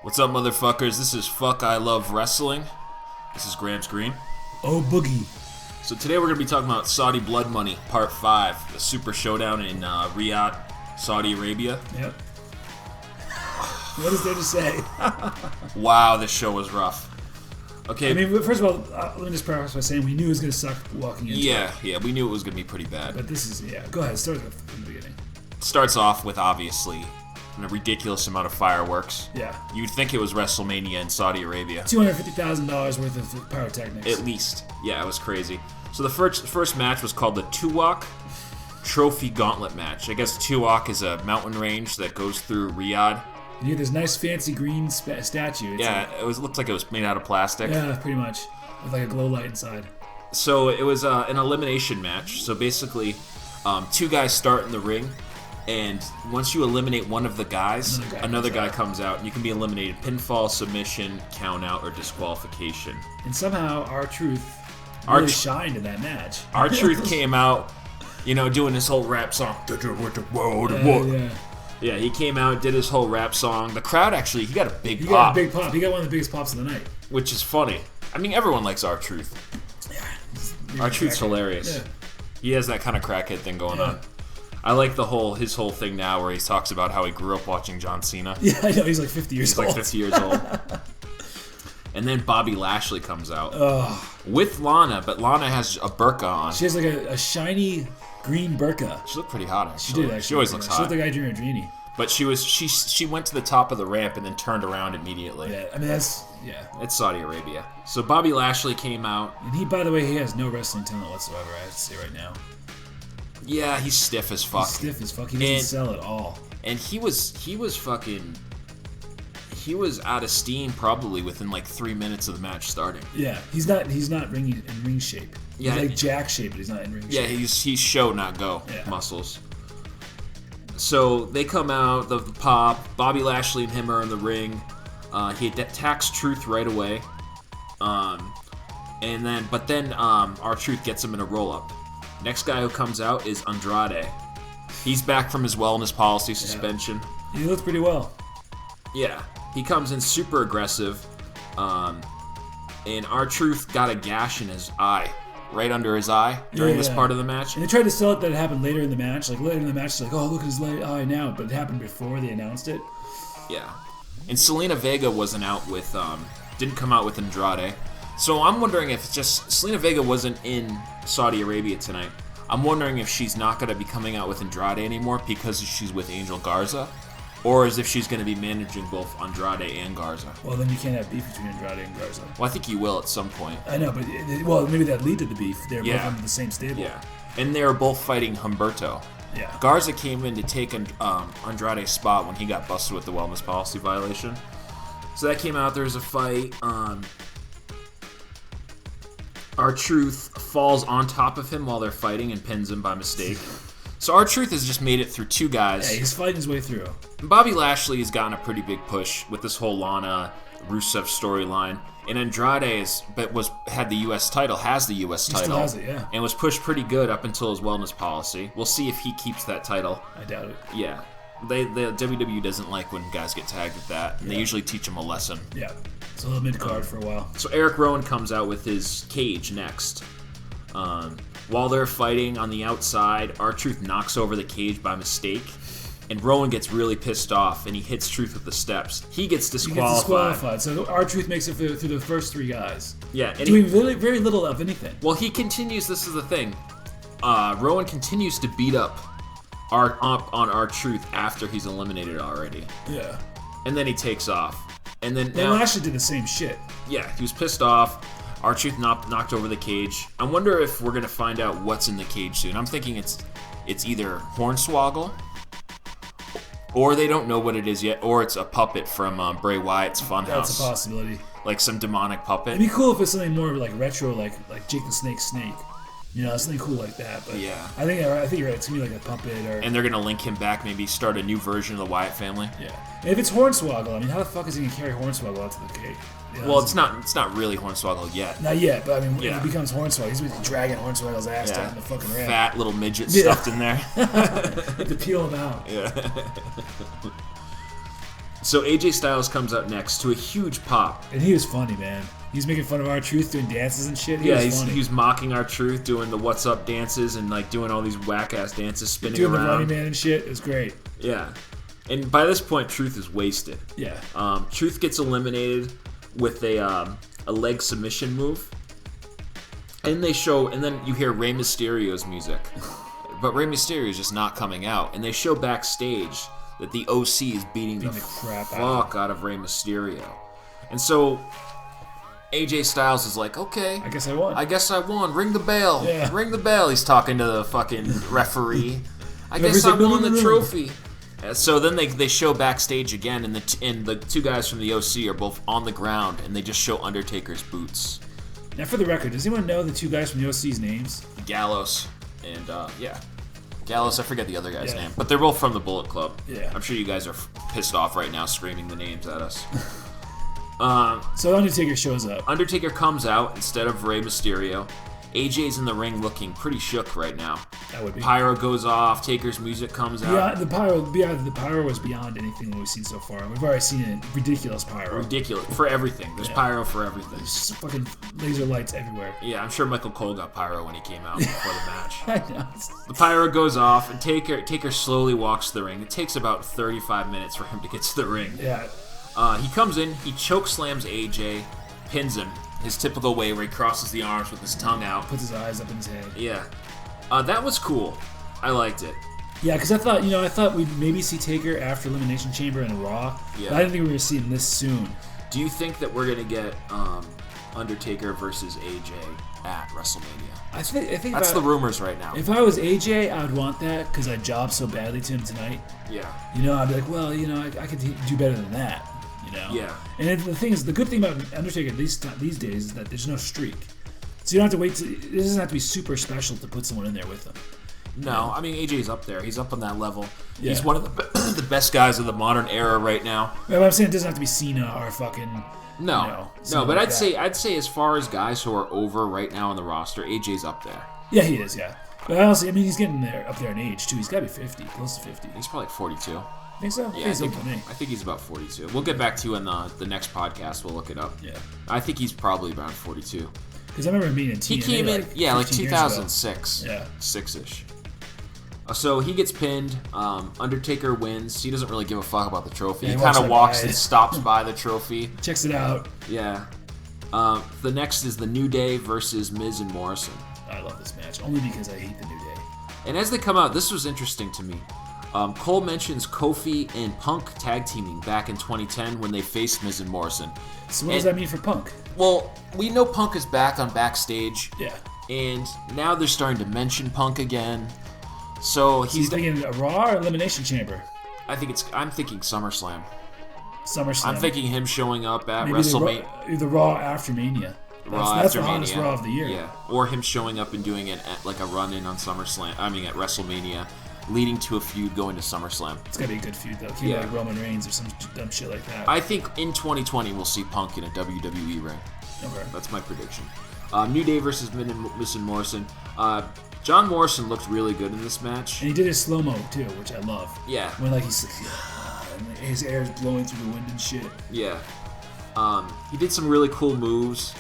What's up, motherfuckers? This is Fuck I Love Wrestling. This is Gramps Green. Oh, boogie. So today we're going to be talking about Saudi Blood Money, Part 5, the Super Showdown in Riyadh, Saudi Arabia. Yep. What is there to say? Wow, this show was rough. Okay. I mean, first of all, let me just preface by saying we knew it was going to suck walking into it. Yeah, we knew it was going to be pretty bad. But this is, go ahead, start from the beginning. Starts off with, obviously, a ridiculous amount of fireworks. Yeah. You'd think it was WrestleMania in Saudi Arabia. $250,000 worth of pyrotechnics. At least. Yeah, it was crazy. So the first match was called the Tuwak Trophy Gauntlet match. I guess Tuwak is a mountain range that goes through Riyadh. You get this nice fancy green statue. It looked like it was made out of plastic. Yeah, pretty much. With like a glow light inside. So it was an elimination match. So basically, two guys start in the ring. And once you eliminate one of the guys, another guy comes out, and you can be eliminated pinfall, submission, count out, or disqualification. And somehow RTruth really shined in that match. RTruth came out, doing his whole rap song. Yeah, he came out, did his whole rap song. The crowd he got a big pop. He got a big pop. He got one of the biggest pops of the night. Which is funny. I mean, everyone likes RTruth. Yeah. RTruth's hilarious. Yeah. He has that kind of crackhead thing going on. I like his whole thing now where he talks about how he grew up watching John Cena. Yeah, I know. He's like 50 years old. He's like 50 years old. And then Bobby Lashley comes out with Lana, but Lana has a burqa on. She has like a shiny green burqa. She looked pretty hot, actually. She did, actually. She always looks hot. She looked like Adriana Drini. But she went to the top of the ramp and then turned around immediately. Yeah, I mean, it's Saudi Arabia. So Bobby Lashley came out. And by the way, he has no wrestling talent whatsoever, I have to say right now. Yeah, he's stiff as fuck. He doesn't sell at all. And he was out of steam probably within like 3 minutes of the match starting. Yeah, he's not in ring shape. Yeah, he's like Jack shape, but he's not in ring shape. Yeah, he's show not go muscles. So they come out, the pop. Bobby Lashley and him are in the ring. He attacks Truth right away. But then RTruth gets him in a roll up. Next guy who comes out is Andrade. He's back from his wellness policy suspension. He looks pretty well. Yeah. He comes in super aggressive. And RTruth got a gash in his eye. Right under his eye during this part of the match. And they tried to sell it that it happened later in the match. Like later in the match, it's like, oh, look at his eye now. But it happened before they announced it. Yeah. And Selena Vega wasn't out with, didn't come out with Andrade. So I'm wondering if Selena Vega wasn't in Saudi Arabia tonight. I'm wondering if she's not going to be coming out with Andrade anymore because she's with Angel Garza, or as if she's going to be managing both Andrade and Garza. Well, then you can't have beef between Andrade and Garza. Well, I think you will at some point. I know, but maybe that lead to the beef. They're both under the same stable. Yeah, and they were both fighting Humberto. Yeah. Garza came in to take Andrade's spot when he got busted with the wellness policy violation. So that came out. There was a fight. RTruth falls on top of him while they're fighting and pins him by mistake. So RTruth has just made it through two guys. Yeah, he's fighting his way through. Bobby Lashley has gotten a pretty big push with this whole Lana Rusev storyline. And Andrade had the U.S. title, has the U.S. title. Still has it, yeah. And was pushed pretty good up until his wellness policy. We'll see if he keeps that title. I doubt it. Yeah. The WWE doesn't like when guys get tagged at that. And they usually teach them a lesson. Yeah. It's a little mid-card for a while. So Eric Rowan comes out with his cage next. While they're fighting on the outside, RTruth knocks over the cage by mistake. And Rowan gets really pissed off, and he hits Truth with the steps. He gets disqualified. So RTruth makes it through the first three guys. Yeah. And doing very little of anything. Well, he continues. This is the thing. Rowan continues to beat up on RTruth after he's eliminated already. Yeah. And then he takes off. And then Lashley did the same shit. Yeah, he was pissed off. RTruth knocked over the cage. I wonder if we're gonna find out what's in the cage soon. I'm thinking it's either Hornswoggle, or they don't know what it is yet, or it's a puppet from Bray Wyatt's Funhouse. That's a possibility. Like some demonic puppet. It'd be cool if it's something more like retro, like Jake the Snake. Something cool like that. But yeah, I think you're right. It's gonna be like a puppet, and they're gonna link him back, maybe start a new version of the Wyatt family. Yeah, and if it's Hornswoggle, I mean, how the fuck is he gonna carry Hornswoggle out to the cage? Well, it's not really Hornswoggle yet. Not yet, but I mean, when he becomes Hornswoggle, he's gonna be dragging Hornswoggle's ass down in the fucking ramp. Fat little midget stuffed in there. You have to peel him out. Yeah. So AJ Styles comes out next to a huge pop. And he was funny, man. He was making fun of RTruth doing dances and shit. He was mocking RTruth, doing the what's up dances and like doing all these whack ass dances, spinning doing around. Doing the running man and shit. It was great. Yeah. And by this point, Truth is wasted. Yeah. Truth gets eliminated with a leg submission move. And then you hear Rey Mysterio's music. But Rey Mysterio is just not coming out. And they show backstage that the OC is beating the crap fuck out of Rey Mysterio. And so AJ Styles is like, okay. I guess I won. Ring the bell. Yeah. Ring the bell. He's talking to the fucking referee. I guess I won the trophy. So then they show backstage again, and the two guys from the OC are both on the ground, and they just show Undertaker's boots. Now, for the record, does anyone know the two guys from the OC's names? Gallows and Gallows. I forget the other guy's name, but they're both from the Bullet Club. Yeah, I'm sure you guys are pissed off right now, screaming the names at us. So Undertaker shows up. Undertaker comes out instead of Rey Mysterio. AJ's in the ring looking pretty shook right now. That would be. Pyro goes off. Taker's music comes out. Yeah, the pyro was beyond anything that we've seen so far. We've already seen it. Ridiculous pyro. Ridiculous. For everything. There's pyro for everything. There's just fucking laser lights everywhere. Yeah, I'm sure Michael Cole got pyro when he came out before the match. I know. The pyro goes off, and Taker slowly walks to the ring. It takes about 35 minutes for him to get to the ring. Yeah. He comes in, he choke slams AJ, pins him, his typical way where he crosses the arms with his tongue out. Puts his eyes up in his head. Yeah. That was cool. I liked it. Yeah, because I thought we'd maybe see Taker after Elimination Chamber and Raw. Yeah. But I didn't think we were going to see him this soon. Do you think that we're going to get Undertaker versus AJ at WrestleMania? I think that's the rumors right now. If I was AJ, I would want that because I jobbed so badly to him tonight. Yeah. I'd be like, well, I could do better than that. Yeah. And the thing is, the good thing about Undertaker these days is that there's no streak. So you don't have to wait. It doesn't have to be super special to put someone in there with him. No, I mean AJ's up there. He's up on that level. Yeah. He's one of the best guys of the modern era right now. But I'm saying it doesn't have to be Cena or fucking. No, but I'd say as far as guys who are over right now on the roster, AJ's up there. Yeah, he is. Yeah, but honestly, he's getting up there in age too. He's got to be 50, close to 50. He's probably like 42. Think so? Yeah, I think he's about 42. We'll get back to you in the next podcast. We'll look it up. Yeah. I think he's probably around 42. Because I remember being in TNA. He came in, like 2006. Yeah. 6-ish. So he gets pinned. Undertaker wins. He doesn't really give a fuck about the trophy. He kind of walks and stops by the trophy. Checks it out. Yeah. The next is the New Day versus Miz and Morrison. I love this match, only because I hate the New Day. And as they come out, this was interesting to me. Cole mentions Kofi and Punk tag teaming back in 2010 when they faced Miz and Morrison. So what does that mean for Punk? Well, we know Punk is back on Backstage. Yeah. And now they're starting to mention Punk again. So he's thinking a Raw or Elimination Chamber? I'm thinking SummerSlam. SummerSlam. I'm thinking him showing up at maybe WrestleMania. The Raw after Mania. That's the hottest Raw of the year. Yeah. Or him showing up and doing it at, like a run-in on SummerSlam. At WrestleMania. Leading to a feud going to SummerSlam. It's gotta be a good feud though. Can't like Roman Reigns or some dumb shit like that. I think in 2020 we'll see Punk in a WWE ring. Okay. That's my prediction. New Day versus Miz and Morrison. John Morrison looked really good in this match. And he did his slow-mo too, which I love. Yeah. When he's and his air is blowing through the wind and shit. Yeah. He did some really cool moves.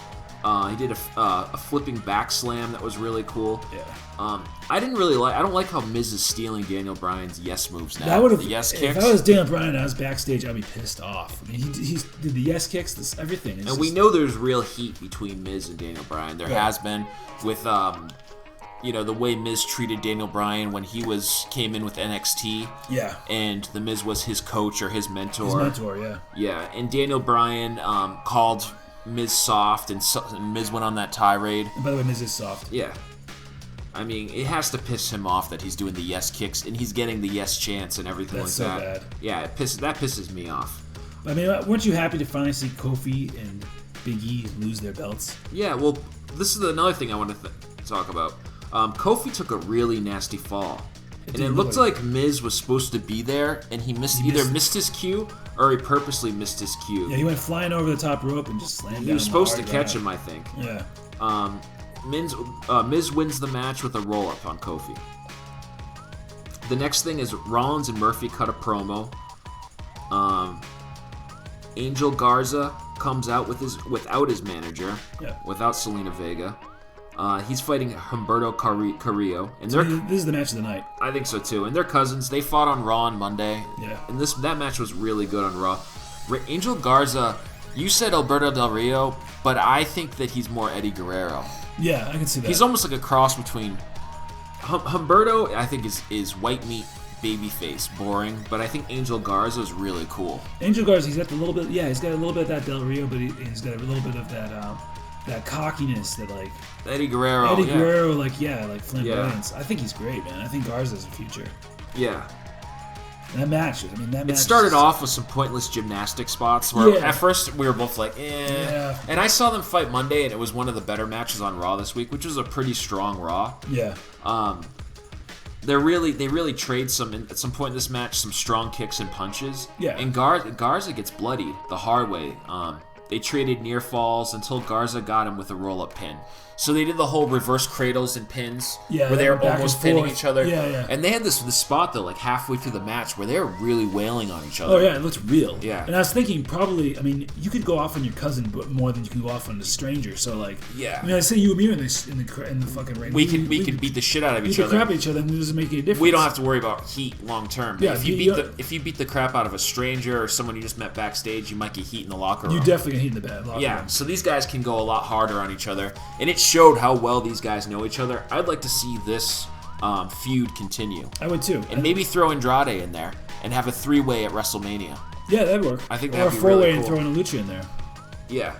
He did a flipping back slam that was really cool. Yeah. I don't like how Miz is stealing Daniel Bryan's yes moves now. That would have. The yes kicks. If I was Daniel Bryan and I was backstage, I'd be pissed off. I mean, he did the yes kicks, everything. And we know there's real heat between Miz and Daniel Bryan. There has been with the way Miz treated Daniel Bryan when he came in with NXT. Yeah. And the Miz was his coach or his mentor. His mentor, yeah. Yeah, and Daniel Bryan called Miz soft, and Miz went on that tirade. And by the way, Miz is soft. Yeah. I mean, it has to piss him off that he's doing the yes kicks and he's getting the yes chants and everything like that. That's so bad. Yeah, that pisses me off. I mean, weren't you happy to finally see Kofi and Big E lose their belts? Yeah, well, this is another thing I want to talk about. Kofi took a really nasty fall. And it looked like Miz was supposed to be there, and he missed his cue or he purposely missed his cue. Yeah, he went flying over the top rope and just slammed down. He was supposed to catch him, I think. Yeah. Miz wins the match with a roll-up on Kofi. The next thing is Rollins and Murphy cut a promo. Angel Garza comes out without his manager, Yeah. without Selena Vega. He's fighting Humberto Carrillo, and This is the match of the night. I think so too. And they're cousins. They fought on Raw on Monday. Yeah. And that match was really good on Raw. Angel Garza, you said Alberto Del Rio, but I think that he's more Eddie Guerrero. Yeah, I can see that. He's almost like a cross between Humberto. I think is white meat, babyface, boring. But I think Angel Garza is really cool. Angel Garza, he's got a little bit. Yeah, he's got a little bit of that Del Rio, but he's got a little bit of that cockiness that like Eddie Guerrero. Guerrero, like flamboyance. I think he's great, man. I think Garza's a future. Yeah. And that match. It started off with some pointless gymnastic spots where at first we were both like, eh. Yeah. And I saw them fight Monday, and it was one of the better matches on Raw this week, which was a pretty strong Raw. Yeah. They really trade at some point in this match some strong kicks and punches. Yeah. And Garza gets bloodied the hard way. They traded near falls until Garza got him with a roll-up pin. So they did the whole reverse cradles and pins where they were almost pinning each other. Yeah, yeah. And they had this spot, though, like halfway through the match where they were really wailing on each other. Oh, yeah, it looks real. Yeah. And I was thinking probably, you could go off on your cousin but more than you can go off on a stranger. So, like, yeah. I say you and me in the fucking ring. We could beat the shit out of each other. We could crap at each other and it doesn't make any difference. We don't have to worry about heat long term. Yeah, if you beat the crap out of a stranger or someone you just met backstage, you might get heat in the locker room. You definitely get heat in the locker room. Yeah, so these guys can go a lot harder on each other, and it showed how well these guys know each other. I'd like to see this feud continue. I would too. And maybe throw Andrade in there and have a 3-way at WrestleMania. Yeah, that'd work. I think that'd be really cool. Or a 4-way and throw in a Lucha in there. Yeah.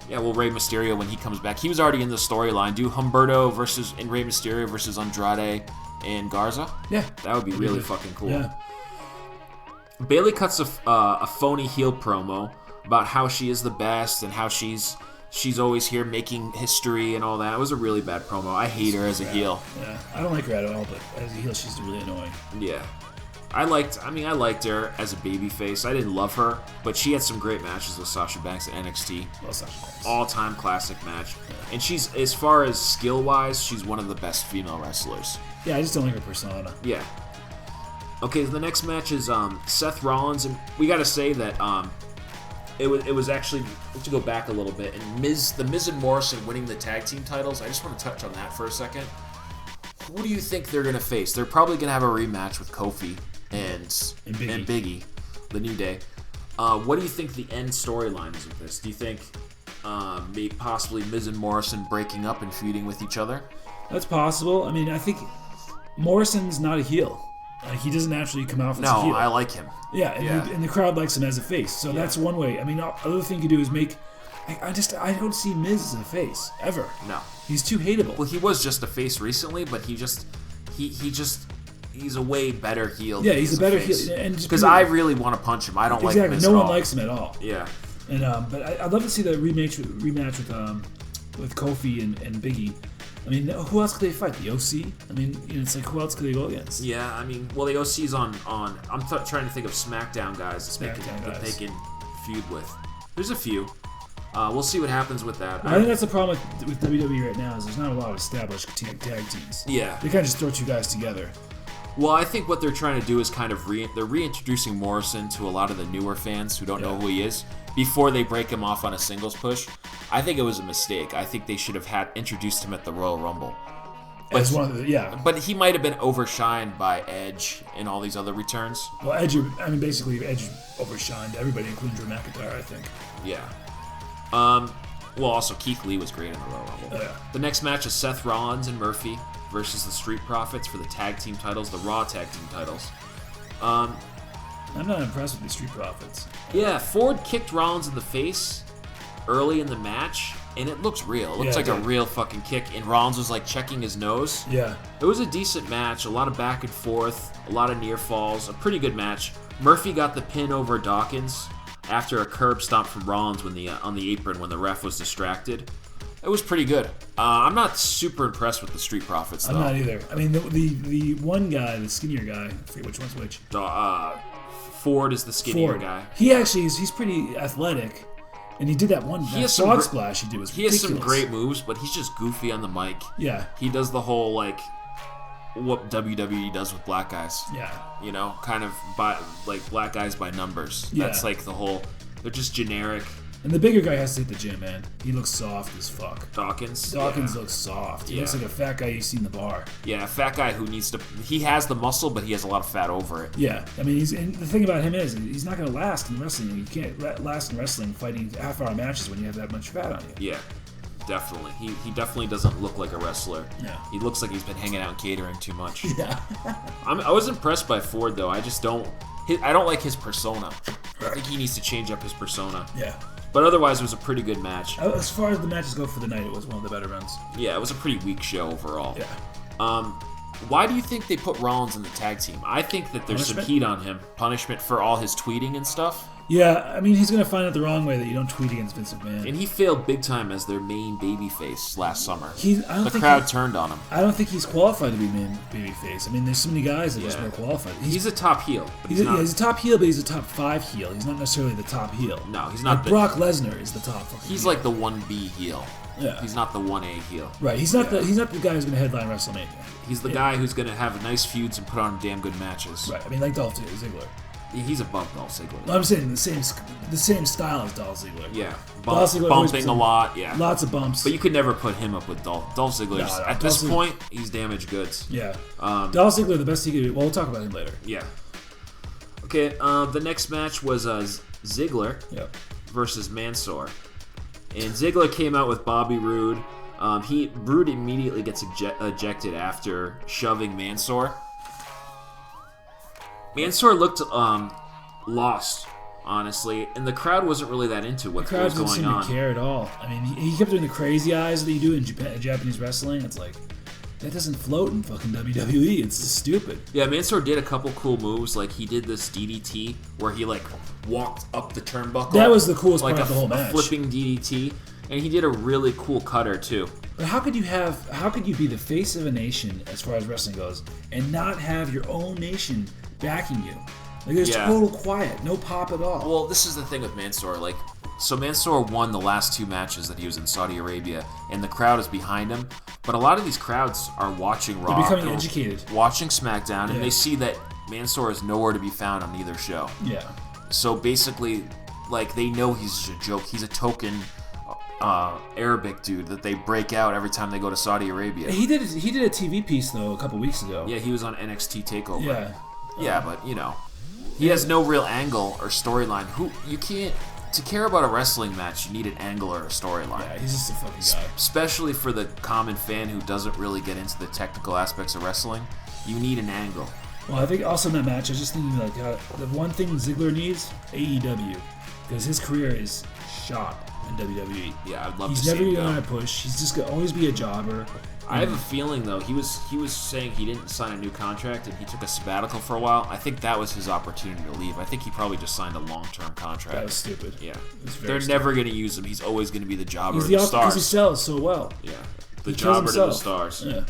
Yeah, well, Rey Mysterio, when he comes back, he was already in the storyline. Do Humberto and Rey Mysterio versus Andrade and Garza? Yeah. That would be really fucking cool. Yeah. Bayley cuts a phony heel promo about how she is the best and how she's always here making history and all that. It was a really bad promo. I hate her as a heel. Yeah, I don't like her at all, but as a heel, she's really annoying. Yeah. I liked her as a babyface. I didn't love her, but she had some great matches with Sasha Banks at NXT. Well, Sasha Banks. All-time classic match. Yeah. And she's, as far as skill-wise, she's one of the best female wrestlers. Yeah, I just don't like her persona. Yeah. Okay, the next match is Seth Rollins, and we got to say that it was actually, to go back a little bit, and the Miz and Morrison winning the tag team titles. I just want to touch on that for a second. Who do you think they're going to face? They're probably going to have a rematch with Kofi and Biggie, the New Day. What do you think the end storyline is with this? Do you think maybe possibly Miz and Morrison breaking up and feuding with each other? That's possible. I think Morrison's not a heel. He doesn't actually come out as a heel. No, I like him. Yeah, and the crowd likes him as a face. So that's one way. Other thing you could do is make... I don't see Miz as a face, ever. No. He's too hateable. Well, he was just a face recently, but he's a way better heel. Yeah, he's a better heel. Because I really want to punch him. I don't like Miz at all. Exactly, no one likes him at all. Yeah. And but I'd love to see the rematch with Kofi and Biggie. Who else could they fight? The OC? It's like, who else could they go against? Yeah, well, the OC's on I'm trying to think of SmackDown guys that they can feud with. There's a few. We'll see what happens with that. I think that's the problem with WWE right now is there's not a lot of established tag teams. Yeah. They kind of just throw two guys together. Well, I think what they're trying to do is kind of they're reintroducing Morrison to a lot of the newer fans who don't know who he is before they break him off on a singles push. I think it was a mistake. I think they should have introduced him at the Royal Rumble. As one of the, But he might have been overshined by Edge and all these other returns. Well, basically Edge overshined everybody, including Drew McIntyre, I think. Yeah. Well, also Keith Lee was great in the Royal Rumble. Oh, yeah. The next match is Seth Rollins and Murphy versus the Street Profits for the tag team titles, the Raw tag team titles. I'm not impressed with the Street Profits. Yeah, Ford kicked Rollins in the face early in the match, and it looks real. It looks like a real fucking kick, and Rollins was like checking his nose. Yeah. It was a decent match, a lot of back and forth, a lot of near falls, a pretty good match. Murphy got the pin over Dawkins after a curb stomp from Rollins on the apron when the ref was distracted. It was pretty good. I'm not super impressed with the Street Profits, though. I'm not either. The one guy, the skinnier guy, I forget which one's which. Ford is the skinnier guy. He actually he's pretty athletic, and he did that one frog splash he did was ridiculous. He has some great moves, but he's just goofy on the mic. Yeah. He does the whole what WWE does with black guys. Yeah. Kind of by black guys by numbers. Yeah. That's like the whole They're just generic. And the bigger guy has to hit the gym, man. He looks soft as fuck. Dawkins looks soft. He looks like a fat guy you see in the bar. Yeah, a fat guy who needs to... He has the muscle, but he has a lot of fat over it. Yeah. I mean, and the thing about him is, he's not going to last in wrestling. You can't last in wrestling fighting half-hour matches when you have that much fat on you. Yeah, definitely. He definitely doesn't look like a wrestler. Yeah. He looks like he's been hanging out and catering too much. Yeah. I was impressed by Ford, though. I just don't... I don't like his persona. I think he needs to change up his persona. Yeah. But otherwise, it was a pretty good match. As far as the matches go for the night, it was one of the better runs. Yeah, it was a pretty weak show overall. Yeah. Why do you think they put Rollins in the tag team? I think that there's some heat on him. Punishment for all his tweeting and stuff. Yeah, I mean, he's going to find out the wrong way that you don't tweet against Vince McMahon. And he failed big time as their main babyface last summer. The crowd turned on him. I don't think he's qualified to be main babyface. I mean, there's so many guys that are just more qualified. He's a top heel. But he's a top heel, but he's a top 5 heel. He's not necessarily the top heel. No, he's not. Brock Lesnar is the top fucking He's heel. like the 1B heel. Yeah. He's not the 1A heel. Right. He's not the guy who's going to headline WrestleMania. He's the guy who's going to have nice feuds and put on damn good matches. Right. I mean, like Dolph Ziggler. He's above Dolph Ziggler. No, I'm saying the same style as Dolph Ziggler. Yeah. Dolph Ziggler bumping a lot, yeah. Lots of bumps. But you could never put him up with Dolph. Dolph Ziggler, at this point, he's damaged goods. Yeah. Dolph Ziggler, the best he could do. Well, we'll talk about him later. Yeah. Okay, the next match was Ziggler versus Mansoor. And Ziggler came out with Bobby Roode. Roode immediately gets ejected after shoving Mansoor. Mansoor looked lost, honestly, and the crowd wasn't really that into what was going on. The crowd didn't seem to care at all. I mean, he kept doing the crazy eyes that you do in Japanese wrestling. It's like, that doesn't float in fucking WWE. It's just stupid. Yeah, Mansoor did a couple cool moves. Like, he did this DDT where he, like, walked up the turnbuckle. That was the coolest part of the whole match. Like a flipping DDT. And he did a really cool cutter, too. But how could you be the face of a nation, as far as wrestling goes, and not have your own nation backing you? Like, there's total quiet, no pop at all. Well, this is the thing with Mansoor. Like, so Mansoor won the last 2 matches that he was in Saudi Arabia, and the crowd is behind him. But a lot of these crowds are watching Raw. They're becoming educated. Watching SmackDown, and they see that Mansoor is nowhere to be found on either show. Yeah. So basically, like, they know he's a joke. He's a token Arabic dude that they break out every time they go to Saudi Arabia. He did a TV piece, though, a couple weeks ago. Yeah, he was on NXT TakeOver. Yeah. Yeah, but, you know, he has no real angle or storyline. You can't... To care about a wrestling match, you need an angle or a storyline. Yeah, he's just a fucking guy. Especially for the common fan who doesn't really get into the technical aspects of wrestling, you need an angle. Well, I think also in that match, I was just thinking, like, the one thing Ziggler needs, AEW. Because his career is shot in WWE. Yeah, I'd love to see him go. He's never going to push. He's just going to always be a jobber. I have a feeling, though, he was saying he didn't sign a new contract and he took a sabbatical for a while. I think that was his opportunity to leave. I think he probably just signed a long-term contract. That was stupid. Yeah. They're never going to use him. He's always going to be the jobber of the stars. Because he sells so well. Yeah. The jobber to the stars. Yeah.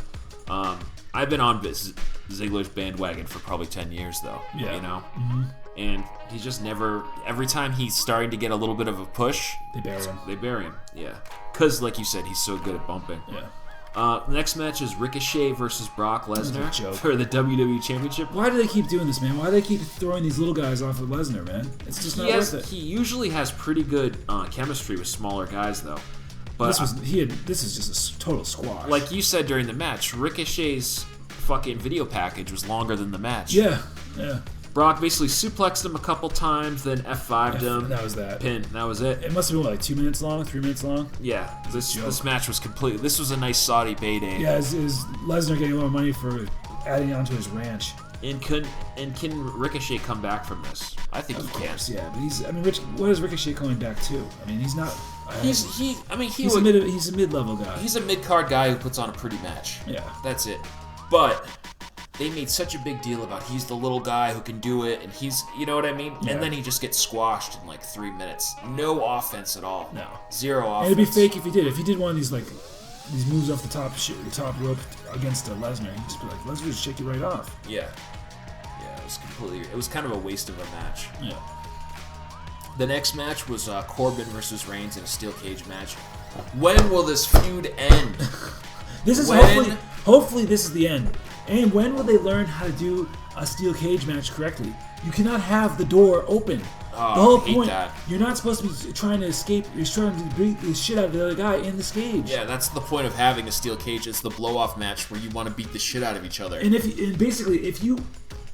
I've been on Ziggler's bandwagon for probably 10 years, though. Yeah. You know? Mm-hmm. And he just never... Every time he's starting to get a little bit of a push... They bury him. Yeah. Because, like you said, he's so good at bumping. Yeah. The next match is Ricochet versus Brock Lesnar for the WWE Championship. Why do they keep doing this, man? Why do they keep throwing these little guys off of Lesnar, man? It's just not worth it. He usually has pretty good chemistry with smaller guys, though. But this is just a total squash. Like you said during the match, Ricochet's fucking video package was longer than the match. Yeah. Brock basically suplexed him a couple times, then F5'd him. That was that. Pin. That was it. It must have been, like, 2 minutes long, 3 minutes long? Yeah. This match was completely... This was a nice Saudi payday. Yeah, is Lesnar getting a lot of money for adding on to his ranch? And can Ricochet come back from this? I think he can. Of course, yeah. But what is Ricochet coming back to? I mean, he's not... He's a mid-level guy. He's a mid-card guy who puts on a pretty match. Yeah. That's it. But... They made such a big deal about he's the little guy who can do it, and he's, you know what I mean? Yeah. And then he just gets squashed in like 3 minutes. No offense at all. No. Zero offense. And it'd be fake if he did. If he did one of these these moves off the top rope against Lesnar, he'd just be like, Lesnar would shake you right off. Yeah. Yeah, it was kind of a waste of a match. Yeah. The next match was Corbin versus Reigns in a steel cage match. When will this feud end? Hopefully this is the end. And when will they learn how to do a steel cage match correctly? You cannot have the door open. Oh, the whole I hate point, that. you're not supposed to be trying to escape. You're trying to beat the shit out of the other guy in this cage. Yeah, that's the point of having a steel cage. It's the blow-off match where you want to beat the shit out of each other. And basically, if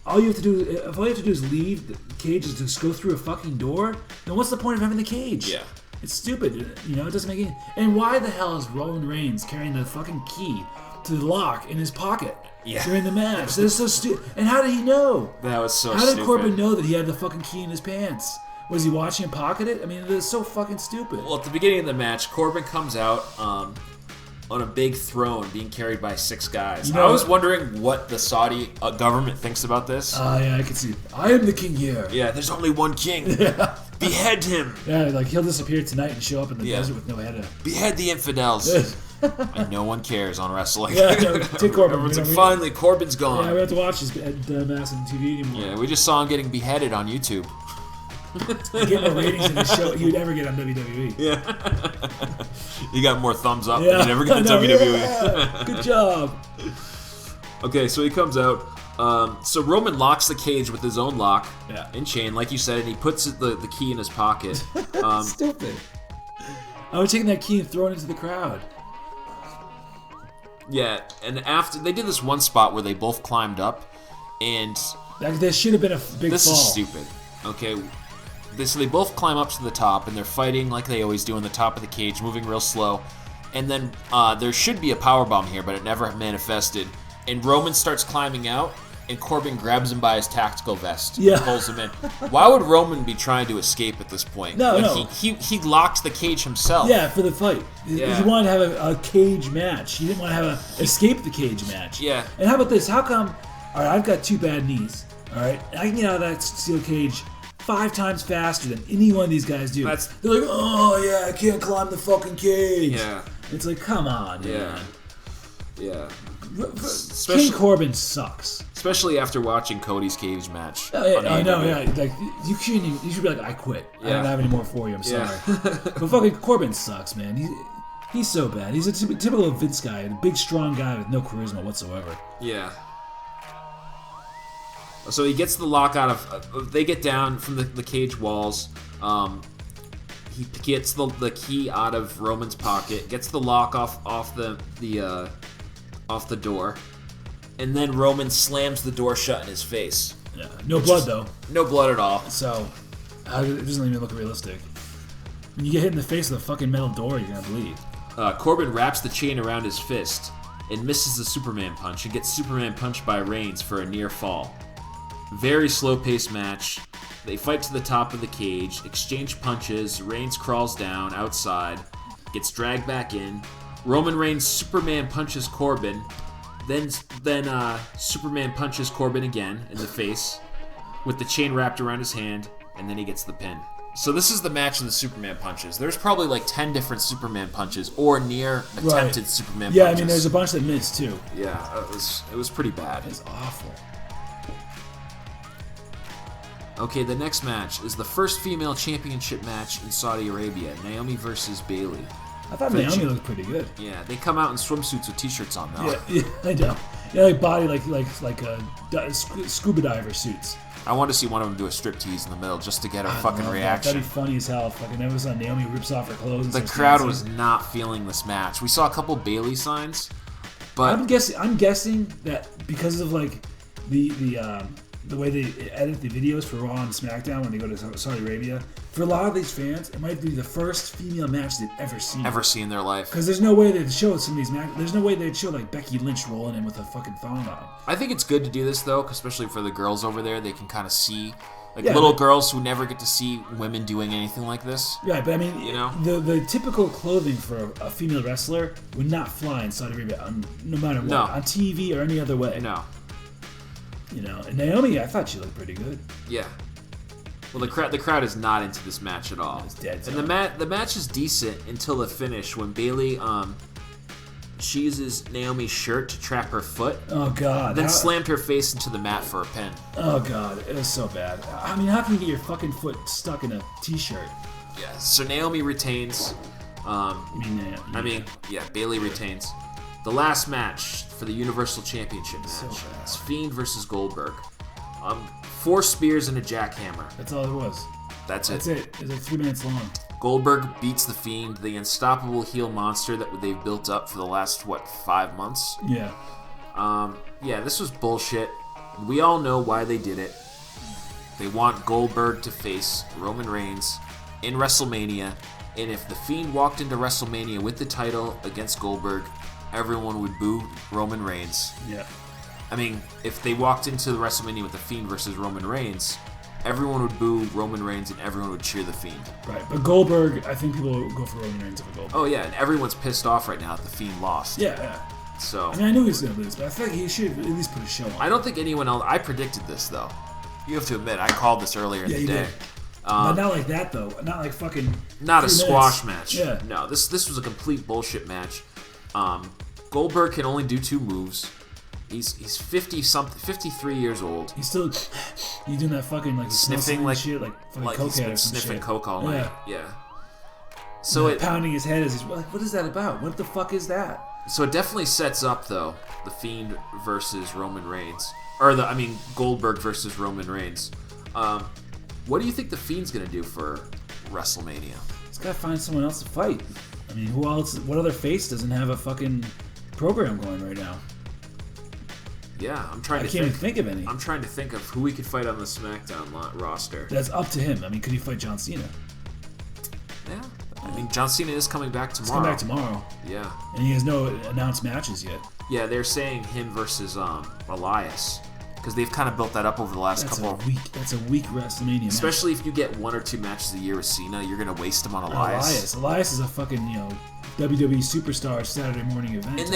all you have to do is leave the cage and just go through a fucking door, then what's the point of having the cage? Yeah. It's stupid. It doesn't make any. And why the hell is Roman Reigns carrying the fucking key to the lock in his pocket during the match? That's so stupid. And how did he know? That was so stupid. How did Corbin know that he had the fucking key in his pants? Was he watching him pocket it? I mean, it's so fucking stupid. Well, at the beginning of the match, Corbin comes out on a big throne being carried by 6 guys. I was wondering what the Saudi government thinks about this. Yeah, I can see. I am the king here. Yeah, there's only one king. Yeah. Behead him. Yeah, like he'll disappear tonight and show up in the desert with no head. Behead the infidels. And no one cares on wrestling. Yeah, no, take Corbin. Everyone's like, finally, Corbin's gone. Yeah, we don't have to watch his dumbass on TV anymore. Yeah, we just saw him getting beheaded on YouTube. He'd get more ratings in the show you'd ever get on WWE. Yeah. He got more thumbs up than he'd ever get in WWE. Yeah. Good job. Okay, so he comes out. So Roman locks the cage with his own lock and chain, like you said, and he puts the key in his pocket. Stupid. I would take that key and throw it into the crowd. Yeah, and after they did this one spot where they both climbed up, and there should have been a big this fall. is stupid. Okay, so they both climb up to the top, and they're fighting like they always do on the top of the cage, moving real slow. And then there should be a powerbomb here, but it never manifested. And Roman starts climbing out, and Corbin grabs him by his tactical vest and pulls him in. Why would Roman be trying to escape at this point? No. He locked the cage himself. Yeah, for the fight. He wanted to have a cage match. He didn't want to have escape the cage match. Yeah. And how about this? How come, all right, I've got 2 bad knees, all right? I can get out of that steel cage 5 times faster than any one of these guys do. They're like, oh, yeah, I can't climb the fucking cage. Yeah. It's like, come on, man. Yeah. King Corbin sucks. Especially after watching Cody's cage match. I know, yeah. Like, you should be like, I quit. I don't have any more for you, I'm sorry. But fucking Corbin sucks, man. He's so bad. He's a typical Vince guy, a big, strong guy with no charisma whatsoever. Yeah. So he gets the lock out of... they get down from the cage walls. He gets the key out of Roman's pocket, gets the lock off the door, and then Roman slams the door shut in his face. Yeah. No blood, though. No blood at all. So, it doesn't even look realistic. When you get hit in the face with a fucking metal door, you're gonna bleed. Corbin wraps the chain around his fist and misses the Superman punch and gets Superman punched by Reigns for a near fall. Very slow-paced match. They fight to the top of the cage, exchange punches, Reigns crawls down outside, gets dragged back in. Roman Reigns Superman punches Corbin, then Superman punches Corbin again in the face with the chain wrapped around his hand, and then he gets the pin. So this is the match of the Superman punches. There's probably like 10 different Superman punches or near attempted Superman punches. Yeah, I mean, there's a bunch that missed too. Yeah, it was pretty bad. It's awful. Okay, the next match is the first female championship match in Saudi Arabia, Naomi versus Bayley. I thought Naomi looked pretty good. Yeah, they come out in swimsuits with t-shirts on though. Yeah, I know. Yeah, like body like scuba diver suits. I want to see one of them do a striptease in the middle just to get her fucking reaction. That'd be funny as hell. Fucking never saw Naomi rips off her clothes. The crowd was not feeling this match. We saw a couple Bayley signs, but I'm guessing that because of like the way they edit the videos for Raw and SmackDown when they go to Saudi Arabia, for a lot of these fans, it might be the first female match they've ever seen. Ever seen in their life. Because there's no way they'd show some of these matches. There's no way they'd show like Becky Lynch rolling in with a fucking thong on. I think it's good to do this though, especially for the girls over there. They can kind of see, little girls who never get to see women doing anything like this. Yeah, but I mean, you know, the typical clothing for a female wrestler would not fly in Saudi Arabia, no matter what, on TV or any other way. No. You know, and Naomi, I thought she looked pretty good. Yeah. Well, the crowd is not into this match at all. It's dead. And the match is decent until the finish when Bayley she uses Naomi's shirt to trap her foot. Oh God! Then slammed her face into the mat for a pin. Oh God, it was so bad. I mean, how can you get your fucking foot stuck in a t-shirt? Yeah. So Naomi retains. Bayley retains. The last match for the Universal Championship match. So bad. It's Fiend versus Goldberg. 4 spears and a jackhammer. That's all there was. That's it. It's like 3 minutes long. Goldberg beats the Fiend, the unstoppable heel monster that they've built up for the last, 5 months? Yeah. Yeah, this was bullshit. We all know why they did it. They want Goldberg to face Roman Reigns in WrestleMania, and if the Fiend walked into WrestleMania with the title against Goldberg, everyone would boo Roman Reigns. Yeah. I mean, if they walked into the WrestleMania with the Fiend versus Roman Reigns, everyone would boo Roman Reigns and everyone would cheer the Fiend. Right, but Goldberg, I think people will go for Roman Reigns over Goldberg. Oh yeah, and everyone's pissed off right now that the Fiend lost. Yeah. So I mean, I knew he was going to lose, but I feel like he should at least put a show on. I don't think anyone else. I predicted this though. You have to admit, I called this earlier in the you day. did. But not like that though. Not like fucking. Not a 3 squash minutes. match. Yeah. No, this was a complete bullshit match. Goldberg can only do 2 moves. He's 53 years old. He's still doing that fucking like Sniffing like shit, like fucking he's cokehead been or some sniffing shit. coke all night. Yeah. So So pounding his head as he's like, what is that about? What the fuck is that? So it definitely sets up though the Fiend versus Roman Reigns, Goldberg versus Roman Reigns. What do you think the Fiend's gonna do for WrestleMania? He's gotta find someone else to fight. I mean, who else? What other face doesn't have a fucking program going right now? Yeah, I can't even think of any. I'm trying to think of who we could fight on the SmackDown roster. That's up to him. I mean, could he fight John Cena? Yeah, I mean John Cena is coming back tomorrow. He's coming back tomorrow. Yeah. And he has no announced matches yet. Yeah, they're saying him versus Elias, because they've kind of built that up over the last couple. That's a weak WrestleMania. Especially if you get 1 or 2 matches a year with Cena, you're gonna waste them on Elias. Elias is a fucking WWE superstar Saturday morning event. And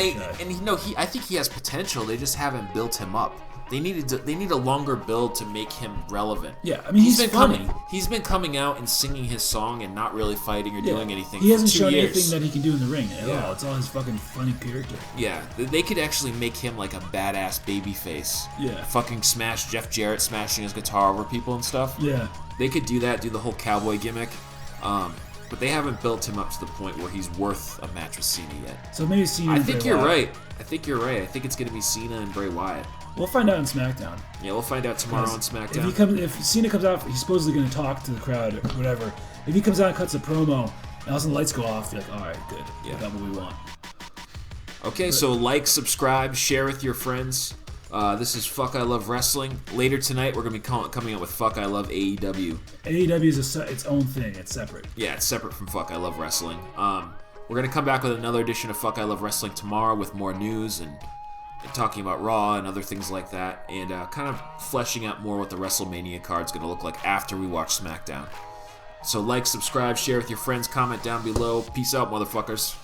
I think he has potential. They just haven't built him up. They need a longer build to make him relevant. Yeah, I mean he's funny. He's been coming out and singing his song and not really fighting or doing anything. He hasn't for 2 shown years. anything that he can do in the ring at all. It's all his fucking funny character. Yeah, they could actually make him like a badass baby face. Yeah. Fucking smash Jeff Jarrett smashing his guitar over people and stuff. Yeah. They could do that, do the whole cowboy gimmick. But they haven't built him up to the point where he's worth a match with Cena yet. So maybe Cena. I think you're right. I think it's going to be Cena and Bray Wyatt. We'll find out on SmackDown. Yeah, we'll find out tomorrow on SmackDown. If Cena comes out, he's supposedly going to talk to the crowd or whatever. If he comes out and cuts a promo, and all of a sudden the lights go off, you're like, all right, good. Yeah. We got what we want. Okay, so like, subscribe, share with your friends. This is Fuck I Love Wrestling. Later tonight, we're going to be coming out with Fuck I Love AEW. AEW is its own thing. It's separate. Yeah, it's separate from Fuck I Love Wrestling. We're going to come back with another edition of Fuck I Love Wrestling tomorrow with more news and talking about Raw and other things like that, and kind of fleshing out more what the WrestleMania card's going to look like after we watch SmackDown. So like, subscribe, share with your friends, comment down below. Peace out, motherfuckers.